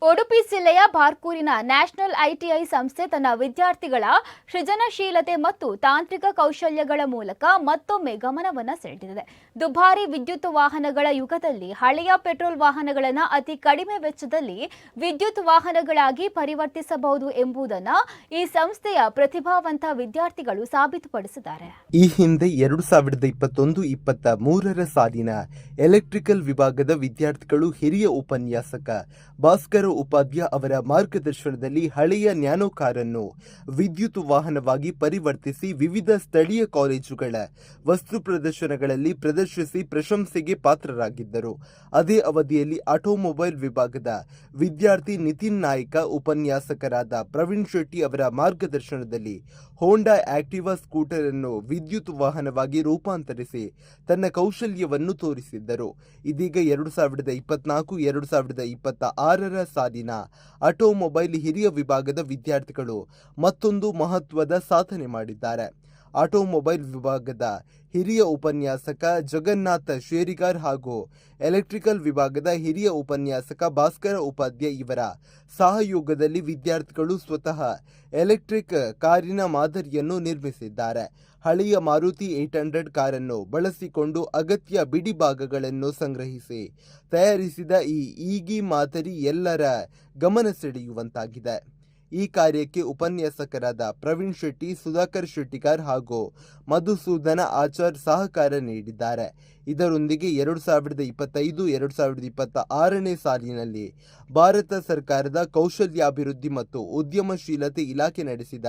ಉಡುಪಿ ಜಿಲ್ಲೆಯ ಬಾರ್ಕೂರಿನ national ITI ಸಂಸ್ಥೆ ತನ್ನ ವಿದ್ಯಾರ್ಥಿಗಳ ಸೃಜನಶೀಲತೆ ಮತ್ತು ತಾಂತ್ರಿಕ ಕೌಶಲ್ಯಗಳ ಮೂಲಕ ಮತ್ತೊಮ್ಮೆ ಗಮನವನ್ನು ಸೆಳೆದಿದೆ. ದುಬಾರಿ ವಿದ್ಯುತ್ ವಾಹನಗಳ ಯುಗದಲ್ಲಿ ಹಳೆಯ ಪೆಟ್ರೋಲ್ ವಾಹನಗಳನ್ನು ಅತಿ ಕಡಿಮೆ ವೆಚ್ಚದಲ್ಲಿ ವಿದ್ಯುತ್ ವಾಹನಗಳಾಗಿ ಪರಿವರ್ತಿಸಬಹುದು ಎಂಬುದನ್ನು ಈ ಸಂಸ್ಥೆಯ ಪ್ರತಿಭಾವಂತ ವಿದ್ಯಾರ್ಥಿಗಳು ಸಾಬೀತುಪಡಿಸಿದ್ದಾರೆ. ಈ ಹಿಂದೆ 2021-23 ಸಾಲಿನ ಎಲೆಕ್ಟ್ರಿಕಲ್ ವಿಭಾಗದ ವಿದ್ಯಾರ್ಥಿಗಳು ಹಿರಿಯ ಉಪನ್ಯಾಸಕ ಭಾಸ್ಕರ ಉಪಾಧ್ಯ ಅವರ ಮಾರ್ಗದರ್ಶನದಲ್ಲಿ ಹಳೆಯ ನ್ಯಾನೋ ಕಾರನ್ನು ವಿದ್ಯುತ್ ವಾಹನವಾಗಿ ಪರಿವರ್ತಿಸಿ ವಿವಿಧ ಸ್ಥಳೀಯ ಕಾಲೇಜುಗಳ ವಸ್ತು ಪ್ರದರ್ಶನಗಳಲ್ಲಿ ಪ್ರದರ್ಶಿಸಿ ಪ್ರಶಂಸೆಗೆ ಪಾತ್ರರಾಗಿದ್ದರು. ಅದೇ ಅವಧಿಯಲ್ಲಿ ಆಟೋಮೊಬೈಲ್ ವಿಭಾಗದ ವಿದ್ಯಾರ್ಥಿ ನಿತಿನ್ ನಾಯ್ಕ ಉಪನ್ಯಾಸಕರಾದ ಪ್ರವೀಣ್ ಶೆಟ್ಟಿ ಅವರ ಮಾರ್ಗದರ್ಶನದಲ್ಲಿ ಹೋಂಡಾ ಆಕ್ಟಿವಾ ಸ್ಕೂಟರ್ ಅನ್ನು ವಿದ್ಯುತ್ ವಾಹನವಾಗಿ ರೂಪಾಂತರಿಸಿ ತನ್ನ ಕೌಶಲ್ಯವನ್ನು ತೋರಿಸಿದ್ದರು. ಇದೀಗ 2024-2026 ಸಾಲಿನ ಆಟೋಮೊಬೈಲ್ ಹಿರಿಯ ವಿಭಾಗದ ವಿದ್ಯಾರ್ಥಿಗಳು ಮತ್ತೊಂದು ಮಹತ್ವದ ಸಾಧನೆ ಮಾಡಿದ್ದಾರೆ. ಆಟೋಮೊಬೈಲ್ ವಿಭಾಗದ ಹಿರಿಯ ಉಪನ್ಯಾಸಕ ಜಗನ್ನಾಥ ಶೇರಿಗಾರ್ ಹಾಗೂ ಎಲೆಕ್ಟ್ರಿಕಲ್ ವಿಭಾಗದ ಹಿರಿಯ ಉಪನ್ಯಾಸಕ ಭಾಸ್ಕರ ಉಪಾಧ್ಯ ಇವರ ಸಹಯೋಗದಲ್ಲಿ ವಿದ್ಯಾರ್ಥಿಗಳು ಸ್ವತಃ ಎಲೆಕ್ಟ್ರಿಕ್ ಕಾರಿನ ಮಾದರಿಯನ್ನು ನಿರ್ಮಿಸಿದ್ದಾರೆ. ಹಳೆಯ ಮಾರುತಿ 800 ಕಾರನ್ನು ಬಳಸಿಕೊಂಡು ಅಗತ್ಯ ಬಿಡಿ ಭಾಗಗಳನ್ನು ಸಂಗ್ರಹಿಸಿ ತಯಾರಿಸಿದ ಈ ಈಗಿ ಮಾದರಿ ಎಲ್ಲರ ಗಮನ ಸೆಳೆಯುವಂತಾಗಿದೆ. ಈ ಕಾರ್ಯಕ್ಕೆ ಉಪನ್ಯಾಸಕರಾದ ಪ್ರವೀಣ್ ಶೆಟ್ಟಿ, ಸುಧಾಕರ್ ಶೆಟ್ಟಿಗಾರ್ ಹಾಗೂ ಮಧುಸೂದನ ಆಚಾರ್ ಸಹಕಾರ ನೀಡಿದ್ದಾರೆ. ಇದರೊಂದಿಗೆ 2025-2026 ಸಾಲಿನಲ್ಲಿ ಭಾರತ ಸರ್ಕಾರದ ಕೌಶಲ್ಯಾಭಿವೃದ್ಧಿ ಮತ್ತು ಉದ್ಯಮಶೀಲತೆ ಇಲಾಖೆ ನಡೆಸಿದ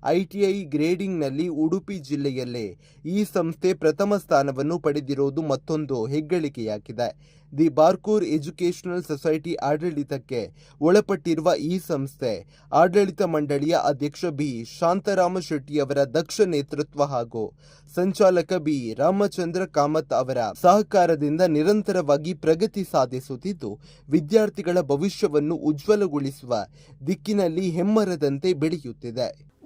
ಐಟಿಐ ಗ್ರೇಡಿಂಗ್ನಲ್ಲಿ ಉಡುಪಿ ಜಿಲ್ಲೆಯಲ್ಲೇ ಈ ಸಂಸ್ಥೆ ಪ್ರಥಮ ಸ್ಥಾನವನ್ನು ಪಡೆದಿರುವುದು ಮತ್ತೊಂದು ಹೆಗ್ಗಳಿಕೆಯಾಗಿದೆ. ದಿ ಬಾರ್ಕೂರ್ ಎಜುಕೇಷನಲ್ ಸೊಸೈಟಿ ಆಡಳಿತಕ್ಕೆ ಒಳಪಟ್ಟಿರುವ ಈ ಸಂಸ್ಥೆ ಆಡಳಿತ ಮಂಡಳಿಯ ಅಧ್ಯಕ್ಷ ಬಿ ಶಾಂತರಾಮ ಶೆಟ್ಟಿಯವರ ದಕ್ಷ ನೇತೃತ್ವ ಹಾಗೂ ಸಂಚಾಲಕ ಬಿ ರಾಮಚಂದ್ರ ಕಾಮತ್ ಅವರ ಸಹಕಾರದಿಂದ ನಿರಂತರವಾಗಿ ಪ್ರಗತಿ ಸಾಧಿಸುತ್ತಿದ್ದು, ವಿದ್ಯಾರ್ಥಿಗಳ ಭವಿಷ್ಯವನ್ನು ಉಜ್ವಲಗೊಳಿಸುವ ದಿಕ್ಕಿನಲ್ಲಿ ಹೆಮ್ಮರದಂತೆ ಬೆಳೆಯುತ್ತಿದೆ.